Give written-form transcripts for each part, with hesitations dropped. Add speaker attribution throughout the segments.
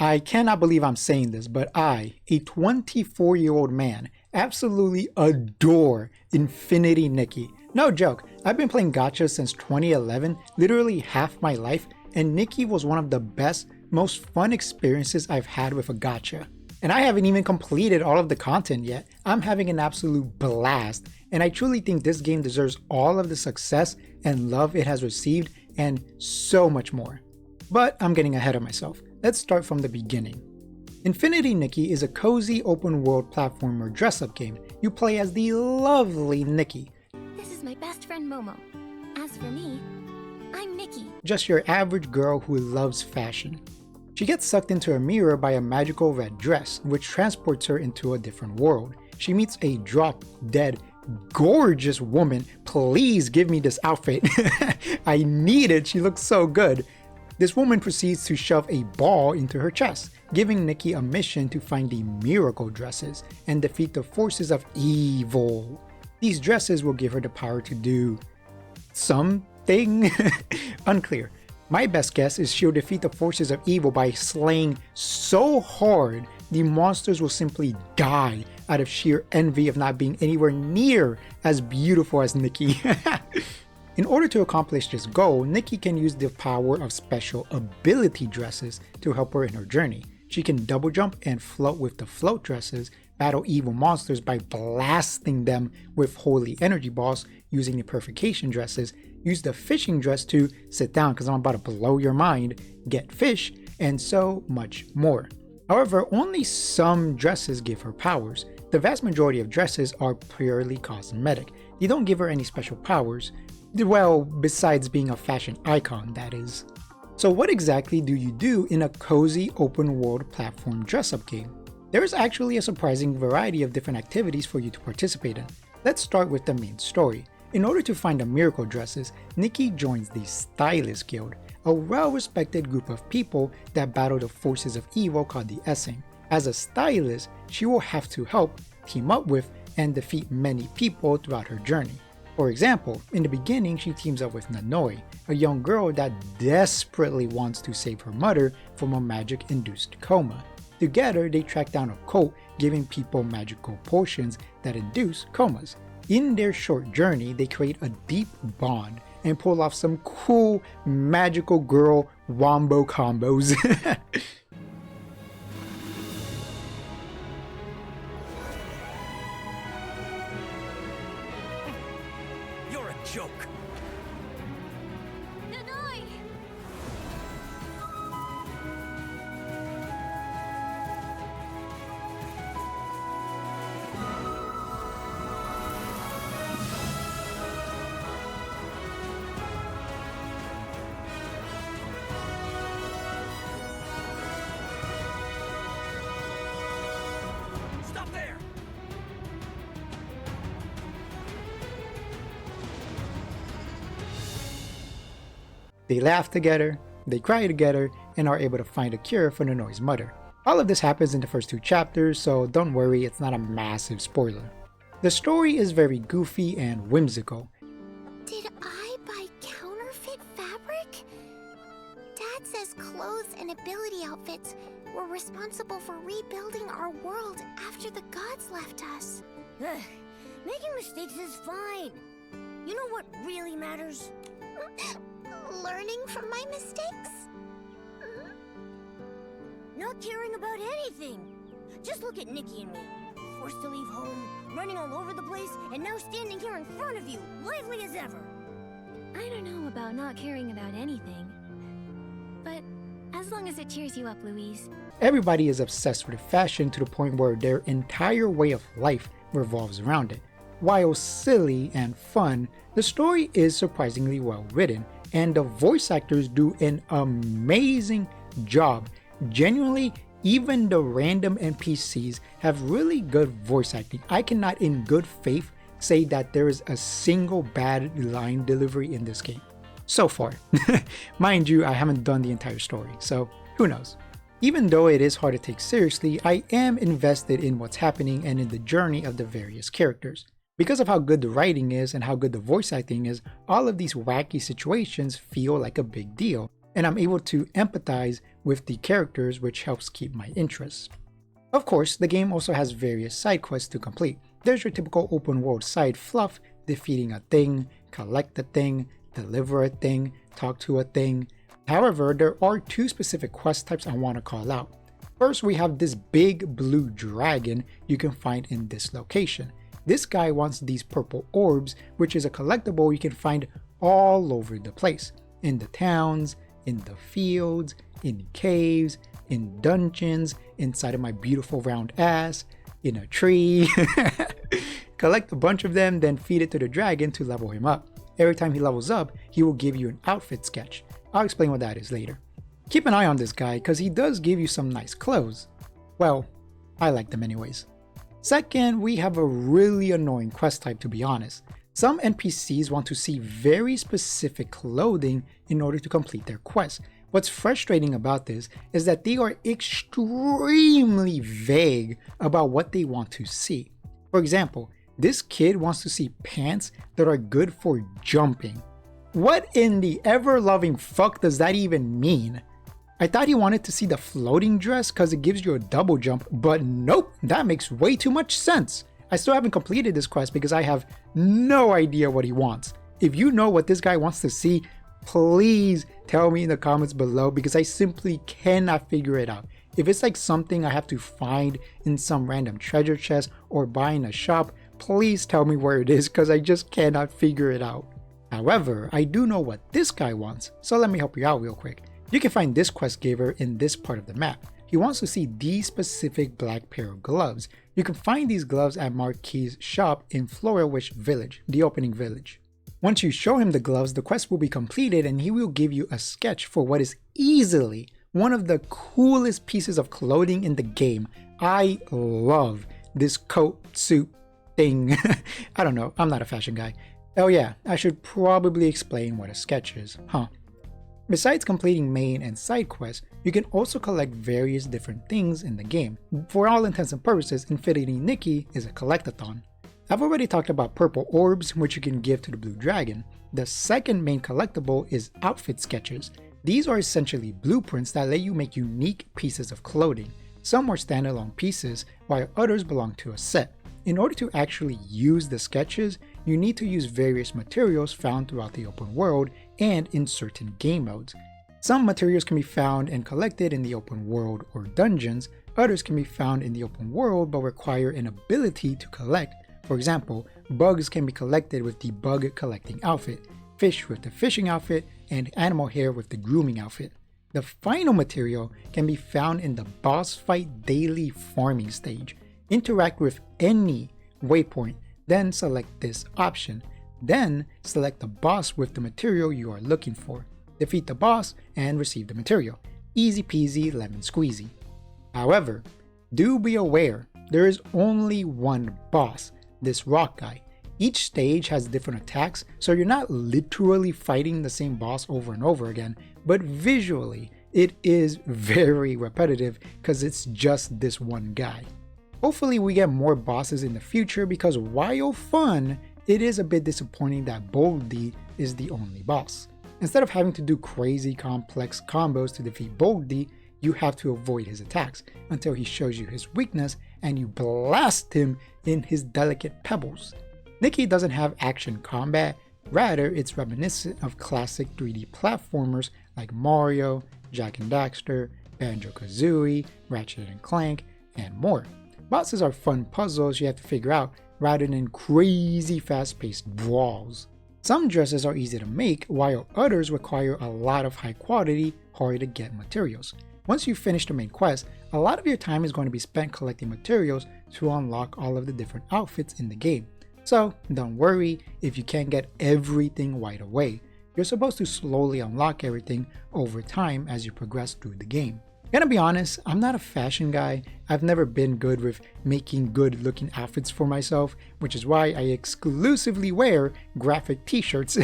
Speaker 1: I cannot believe I'm saying this, but I, a 24-year-old man, absolutely adore Infinity Nikki. No joke, I've been playing Gacha since 2011, literally half my life, and Nikki was one of the best, most fun experiences I've had with a Gacha. And I haven't even completed all of the content yet. I'm having an absolute blast, and I truly think this game deserves all of the success and love it has received, and so much more. But I'm getting ahead of myself. Let's start from the beginning. Infinity Nikki is a cozy open world platformer dress-up game. You play as the lovely Nikki.
Speaker 2: This is my best friend Momo. As for me, I'm Nikki.
Speaker 1: Just your average girl who loves fashion. She gets sucked into a mirror by a magical red dress, which transports her into a different world. She meets a drop-dead, gorgeous woman. Please give me this outfit. I need it, she looks so good. This woman proceeds to shove a ball into her chest, giving Nikki a mission to find the miracle dresses and defeat the forces of evil. These dresses will give her the power to do something? Unclear. My best guess is she'll defeat the forces of evil by slaying so hard the monsters will simply die out of sheer envy of not being anywhere near as beautiful as Nikki. In order to accomplish this goal, Nikki can use the power of special ability dresses to help her in her journey. She can double jump and float with the float dresses, battle evil monsters by blasting them with holy energy balls using the purification dresses, use the fishing dress to sit down because I'm about to blow your mind, get fish, and so much more. However, only some dresses give her powers. The vast majority of dresses are purely cosmetic. They don't give her any special powers. Well, besides being a fashion icon, that is. So what exactly do you do in a cozy open world platform dress-up game? There is actually a surprising variety of different activities for you to participate in. Let's start with the main story. In order to find the miracle dresses, Nikki joins the Stylist Guild, a well-respected group of people that battle the forces of evil called the Essing. As a stylist, she will have to help, team up with, and defeat many people throughout her journey. For example, in the beginning she teams up with Nanoi, a young girl that desperately wants to save her mother from a magic-induced coma. Together they track down a cult giving people magical potions that induce comas. In their short journey they create a deep bond and pull off some cool magical girl wombo combos.
Speaker 3: Joke.
Speaker 2: Nanoi!
Speaker 3: Stop there!
Speaker 1: They laugh together, they cry together, and are able to find a cure for Nanoi's mother. All of this happens in the first 2 chapters, so don't worry, it's not a massive spoiler. The story is very goofy and whimsical.
Speaker 2: Did I buy counterfeit fabric? Dad says clothes and ability outfits were responsible for rebuilding our world after the gods left us.
Speaker 4: Making mistakes is fine. You know what really matters?
Speaker 2: Learning from my mistakes?
Speaker 4: Not caring about anything. Just look at Nikki and me. Forced to leave home, running all over the place, and now standing here in front of you, lively as ever.
Speaker 2: I don't know about not caring about anything. But as long as it cheers you up, Louise.
Speaker 1: Everybody is obsessed with fashion to the point where their entire way of life revolves around it. While silly and fun, the story is surprisingly well written, and the voice actors do an amazing job. Genuinely, even the random NPCs have really good voice acting. I cannot in good faith say that there is a single bad line delivery in this game. So far. Mind you, I haven't done the entire story, so who knows. Even though it is hard to take seriously, I am invested in what's happening and in the journey of the various characters. Because of how good the writing is and how good the voice acting is, all of these wacky situations feel like a big deal, and I'm able to empathize with the characters, which helps keep my interest. Of course, the game also has various side quests to complete. There's your typical open world side fluff, defeating a thing, collect a thing, deliver a thing, talk to a thing. However, there are two specific quest types I want to call out. First, we have this big blue dragon you can find in this location. This guy wants these purple orbs, which is a collectible you can find all over the place. In the towns, in the fields, in caves, in dungeons, inside of my beautiful round ass, in a tree. Collect a bunch of them, then feed it to the dragon to level him up. Every time he levels up, he will give you an outfit sketch. I'll explain what that is later. Keep an eye on this guy because he does give you some nice clothes. Well, I like them anyways. Second, we have a really annoying quest type, to be honest. Some NPCs want to see very specific clothing in order to complete their quest. What's frustrating about this is that they are extremely vague about what they want to see. For example, this kid wants to see pants that are good for jumping. What in the ever-loving fuck does that even mean? I thought he wanted to see the floating dress because it gives you a double jump, but nope, that makes way too much sense. I still haven't completed this quest because I have no idea what he wants. If you know what this guy wants to see, please tell me in the comments below because I simply cannot figure it out. If it's like something I have to find in some random treasure chest or buy in a shop, please tell me where it is because I just cannot figure it out. However, I do know what this guy wants, so let me help you out real quick. You can find this quest giver in this part of the map. He wants to see these specific black pair of gloves. You can find these gloves at Marquis's shop in Florawish Village, the opening village. Once you show him the gloves, the quest will be completed and he will give you a sketch for what is easily one of the coolest pieces of clothing in the game. I love this coat suit thing. I don't know, I'm not a fashion guy. Oh yeah, I should probably explain what a sketch is, huh? Besides completing main and side quests, you can also collect various different things in the game. For all intents and purposes, Infinity Nikki is a collectathon. I've already talked about purple orbs, which you can give to the blue dragon. The second main collectible is outfit sketches. These are essentially blueprints that let you make unique pieces of clothing. Some are standalone pieces, while others belong to a set. In order to actually use the sketches, you need to use various materials found throughout the open world and in certain game modes. Some materials can be found and collected in the open world or dungeons, others can be found in the open world but require an ability to collect. For example, bugs can be collected with the bug collecting outfit, fish with the fishing outfit, and animal hair with the grooming outfit. The final material can be found in the boss fight daily farming stage. Interact with any waypoint, then select this option. Then select the boss with the material you are looking for. Defeat the boss and receive the material. Easy peasy lemon squeezy. However, do be aware, there is only one boss, this rock guy. Each stage has different attacks, so you're not literally fighting the same boss over and over again, but visually it is very repetitive because it's just this one guy. Hopefully we get more bosses in the future because while fun, it is a bit disappointing that Boldy is the only boss. Instead of having to do crazy complex combos to defeat Boldy, you have to avoid his attacks until he shows you his weakness and you blast him in his delicate pebbles. Nikki doesn't have action combat, rather it's reminiscent of classic 3D platformers like Mario, Jak and Daxter, Banjo-Kazooie, Ratchet and Clank, and more. Bosses are fun puzzles you have to figure out rather than crazy fast-paced brawls. Some dresses are easy to make, while others require a lot of high-quality, hard-to-get materials. Once you finish the main quest, a lot of your time is going to be spent collecting materials to unlock all of the different outfits in the game. So don't worry if you can't get everything right away. You're supposed to slowly unlock everything over time as you progress through the game. Gonna be honest, I'm not a fashion guy. I've never been good with making good looking outfits for myself, which is why I exclusively wear graphic t-shirts.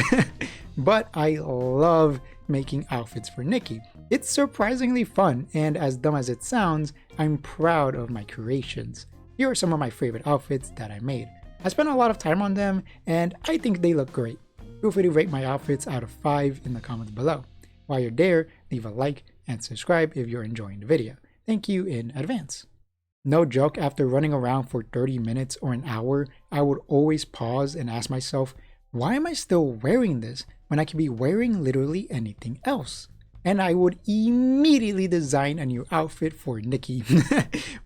Speaker 1: But I love making outfits for Nikki. It's surprisingly fun, and as dumb as it sounds, I'm proud of my creations. Here are some of my favorite outfits that I made. I spent a lot of time on them, and I think they look great. Feel free to rate my outfits out of 5 in the comments below. While you're there, leave a like and subscribe if you're enjoying the video. Thank you in advance. No joke, after running around for 30 minutes or an hour, I would always pause and ask myself, why am I still wearing this when I could be wearing literally anything else? And I would immediately design a new outfit for Nikki.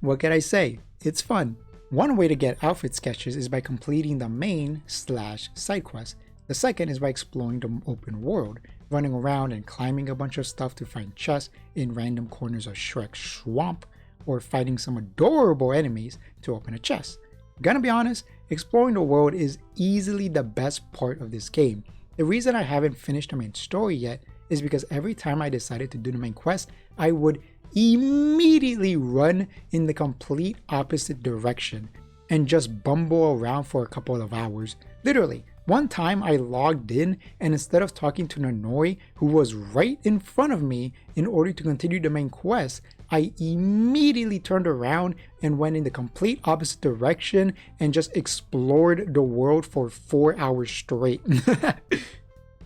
Speaker 1: What can I say? It's fun. One way to get outfit sketches is by completing the main/side quest. The second is by exploring the open world, running around and climbing a bunch of stuff to find chests in random corners of Shrek's swamp, or fighting some adorable enemies to open a chest. Gonna be honest, exploring the world is easily the best part of this game. The reason I haven't finished the main story yet is because every time I decided to do the main quest, I would immediately run in the complete opposite direction and just bumble around for a couple of hours. Literally, one time I logged in and instead of talking to Nanoi, who was right in front of me in order to continue the main quest, I immediately turned around and went in the complete opposite direction and just explored the world for 4 hours straight.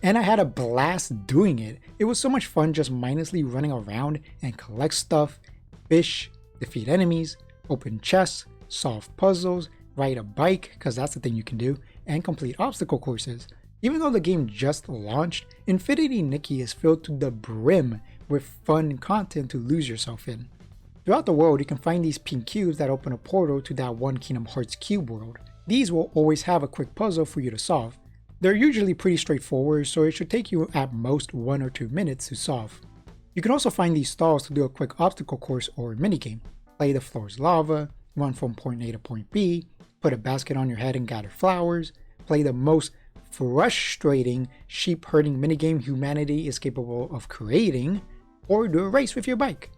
Speaker 1: And I had a blast doing it. It was so much fun just mindlessly running around and collect stuff, fish, defeat enemies, open chests, solve puzzles, ride a bike, because that's the thing you can do, and complete obstacle courses. Even though the game just launched, Infinity Nikki is filled to the brim with fun content to lose yourself in. Throughout the world, you can find these pink cubes that open a portal to that one Kingdom Hearts cube world. These will always have a quick puzzle for you to solve. They're usually pretty straightforward, so it should take you at most 1 or 2 minutes to solve. You can also find these stalls to do a quick obstacle course or minigame. Play the floor's lava, run from point A to point B, put a basket on your head and gather flowers, play the most frustrating sheep herding minigame humanity is capable of creating, or do a race with your bike.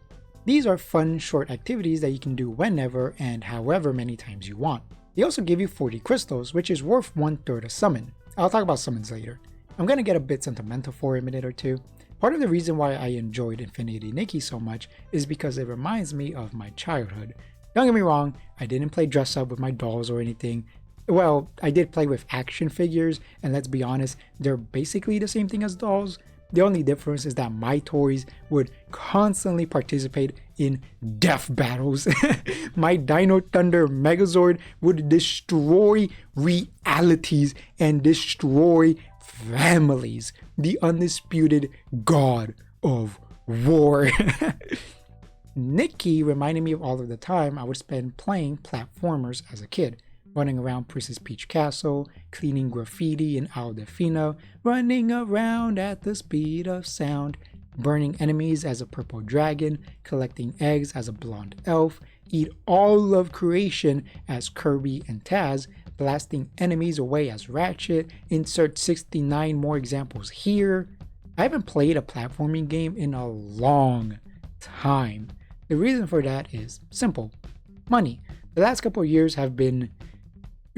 Speaker 1: These are fun short activities that you can do whenever and however many times you want. They also give you 40 crystals, which is worth 1/3 a summon. I'll talk about summons later. I'm gonna get a bit sentimental for a minute or two. Part of the reason why I enjoyed Infinity Nikki so much is because it reminds me of my childhood. Don't get me wrong, I didn't play dress up with my dolls or anything. Well, I did play with action figures, and let's be honest, they're basically the same thing as dolls. The only difference is that my toys would constantly participate in death battles. My Dino Thunder Megazord would destroy realities and destroy families. The undisputed god of war. Nikki reminded me of all of the time I would spend playing platformers as a kid. Running around Princess Peach Castle, cleaning graffiti in Aldefino, running around at the speed of sound, burning enemies as a purple dragon, collecting eggs as a blonde elf, eat all of creation as Kirby and Taz, blasting enemies away as Ratchet, insert 69 more examples here. I haven't played a platforming game in a long time. The reason for that is simple: money. The last couple of years have been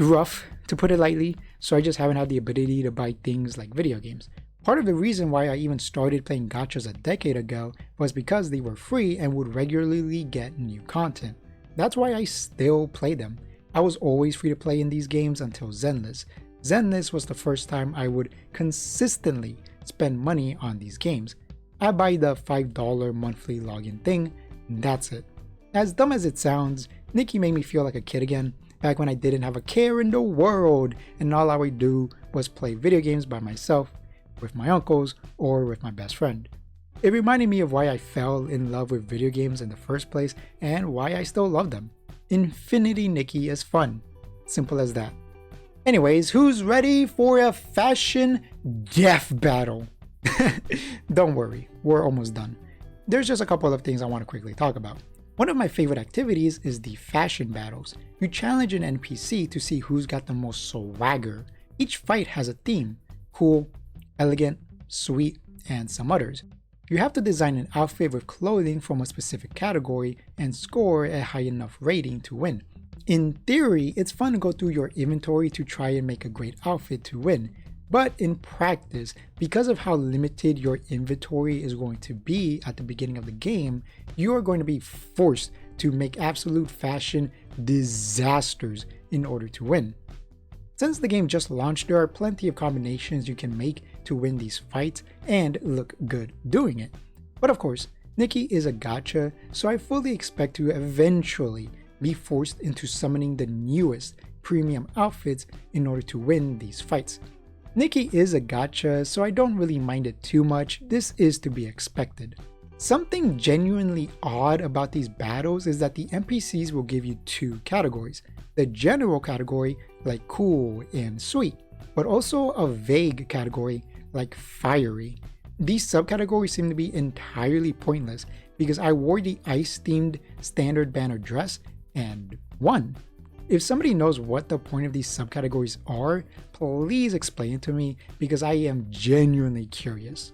Speaker 1: rough, to put it lightly, so I just haven't had the ability to buy things like video games. Part of the reason why I even started playing gachas a decade ago was because they were free and would regularly get new content. That's why I still play them. I was always free to play in these games until Zenless. Zenless was the first time I would consistently spend money on these games. I buy the $5 monthly login thing, and that's it. As dumb as it sounds, Nikki made me feel like a kid again. Back when I didn't have a care in the world and all I would do was play video games by myself, with my uncles, or with my best friend. It reminded me of why I fell in love with video games in the first place and why I still love them. Infinity Nikki is fun. Simple as that. Anyways, who's ready for a fashion death battle? Don't worry, we're almost done. There's just a couple of things I want to quickly talk about. One of my favorite activities is the fashion battles. You challenge an NPC to see who's got the most swagger. Each fight has a theme: cool, elegant, sweet, and some others. You have to design an outfit with clothing from a specific category and score a high enough rating to win. In theory, it's fun to go through your inventory to try and make a great outfit to win. But in practice, because of how limited your inventory is going to be at the beginning of the game, you are going to be forced to make absolute fashion disasters in order to win. Since the game just launched, there are plenty of combinations you can make to win these fights and look good doing it. But of course, Nikki is a gacha, so I fully expect to eventually be forced into summoning the newest premium outfits in order to win these fights. Nikki is a gacha, so I don't really mind it too much. This is to be expected. Something genuinely odd about these battles is that the NPCs will give you two categories. The general category, like cool and sweet, but also a vague category, like fiery. These subcategories seem to be entirely pointless because I wore the ice-themed standard banner dress and won. If somebody knows what the point of these subcategories are, please explain it to me because I am genuinely curious.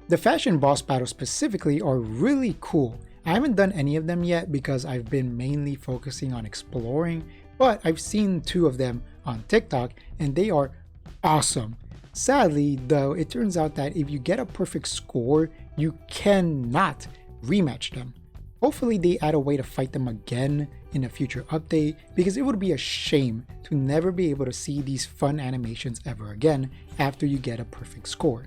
Speaker 1: The fashion boss battles specifically are really cool. I haven't done any of them yet because I've been mainly focusing on exploring, but I've seen 2 of them on TikTok and they are awesome. Sadly though, it turns out that if you get a perfect score, you cannot rematch them. Hopefully they add a way to fight them again in a future update because it would be a shame to never be able to see these fun animations ever again after you get a perfect score.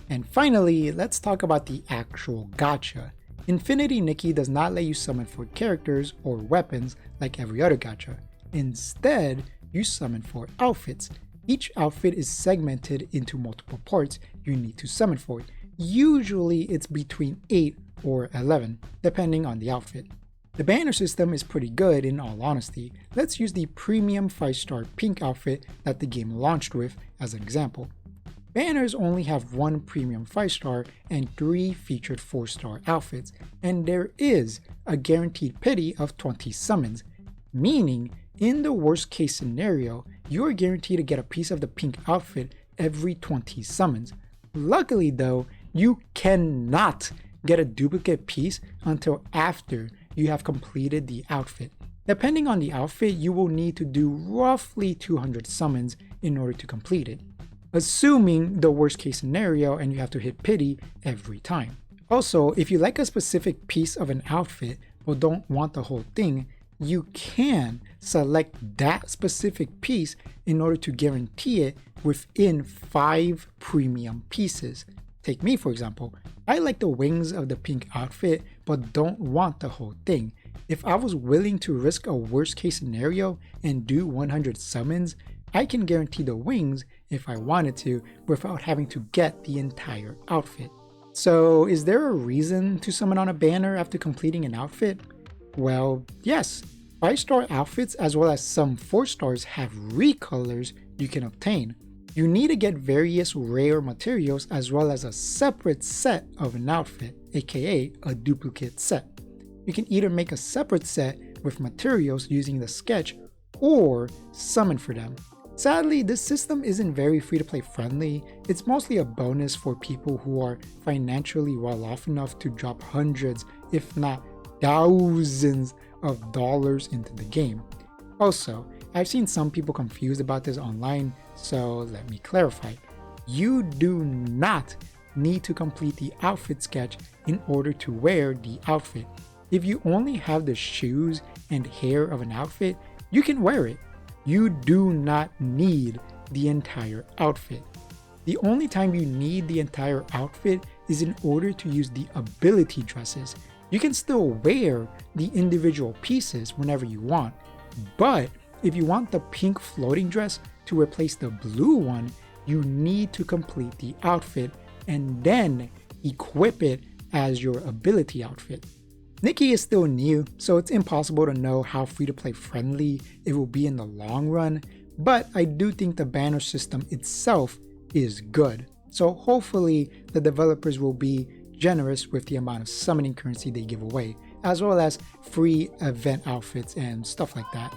Speaker 1: And finally, let's talk about the actual gacha. Infinity Nikki does not let you summon for characters or weapons like every other gacha. Instead, you summon for outfits. Each outfit is segmented into multiple parts you need to summon for. Usually it's between 8 or 11, depending on the outfit. The banner system is pretty good in all honesty. Let's use the premium 5-star pink outfit that the game launched with as an example. Banners only have 1 premium 5-star and 3 featured 4-star outfits, and there is a guaranteed pity of 20 summons, meaning in the worst case scenario, you are guaranteed to get a piece of the pink outfit every 20 summons. Luckily though, you cannot get a duplicate piece until after you have completed the outfit. Depending on the outfit, you will need to do roughly 200 summons in order to complete it, assuming the worst case scenario and you have to hit pity every time. Also, if you like a specific piece of an outfit but don't want the whole thing, you can select that specific piece in order to guarantee it within 5 premium pieces. Take me for example, I like the wings of the pink outfit but don't want the whole thing. If I was willing to risk a worst case scenario and do 100 summons, I can guarantee the wings if I wanted to without having to get the entire outfit. So is there a reason to summon on a banner after completing an outfit? Well, yes. 5-star outfits as well as some 4 stars have recolors you can obtain. You need to get various rare materials as well as a separate set of an outfit, aka a duplicate set. You can either make a separate set with materials using the sketch or summon for them. Sadly, this system isn't very free-to-play friendly. It's mostly a bonus for people who are financially well off enough to drop hundreds, if not thousands of dollars into the game. Also, I've seen some people confused about this online, so let me clarify. You do not need to complete the outfit sketch in order to wear the outfit. If you only have the shoes and hair of an outfit, you can wear it. You do not need the entire outfit. The only time you need the entire outfit is in order to use the ability dresses. You can still wear the individual pieces whenever you want, but if you want the pink floating dress to replace the blue one, you need to complete the outfit and then equip it as your ability outfit. Nikki is still new, so it's impossible to know how free-to-play friendly it will be in the long run, but I do think the banner system itself is good. So hopefully the developers will be generous with the amount of summoning currency they give away, as well as free event outfits and stuff like that.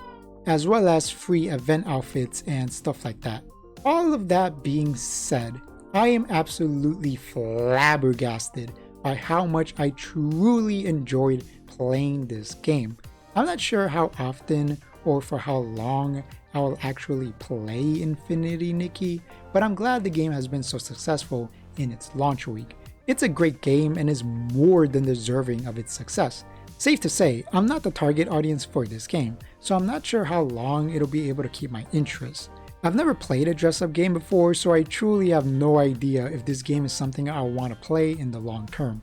Speaker 1: All of that being said, I am absolutely flabbergasted by how much I truly enjoyed playing this game. I'm not sure how often or for how long I will actually play Infinity Nikki, but I'm glad the game has been so successful in its launch week. It's a great game and is more than deserving of its success. Safe to say, I'm not the target audience for this game, so I'm not sure how long it'll be able to keep my interest. I've never played a dress-up game before, so I truly have no idea if this game is something I want to play in the long term.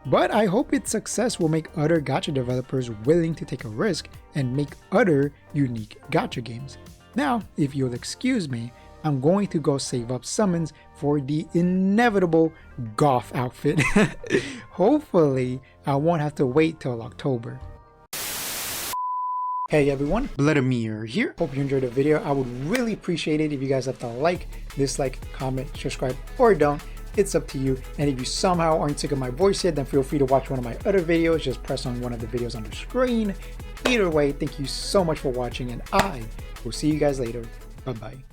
Speaker 1: But I hope its success will make other gacha developers willing to take a risk and make other unique gacha games. Now, if you'll excuse me, I'm going to go save up summons for the inevitable goth outfit. Hopefully, I won't have to wait till October. Hey everyone, Vladimir here. Hope you enjoyed the video. I would really appreciate it if you guys left a like, dislike, comment, subscribe, or don't. It's up to you. And if you somehow aren't sick of my voice yet, then feel free to watch one of my other videos. Just press on one of the videos on the screen. Either way, thank you so much for watching, and I will see you guys later. Bye-bye.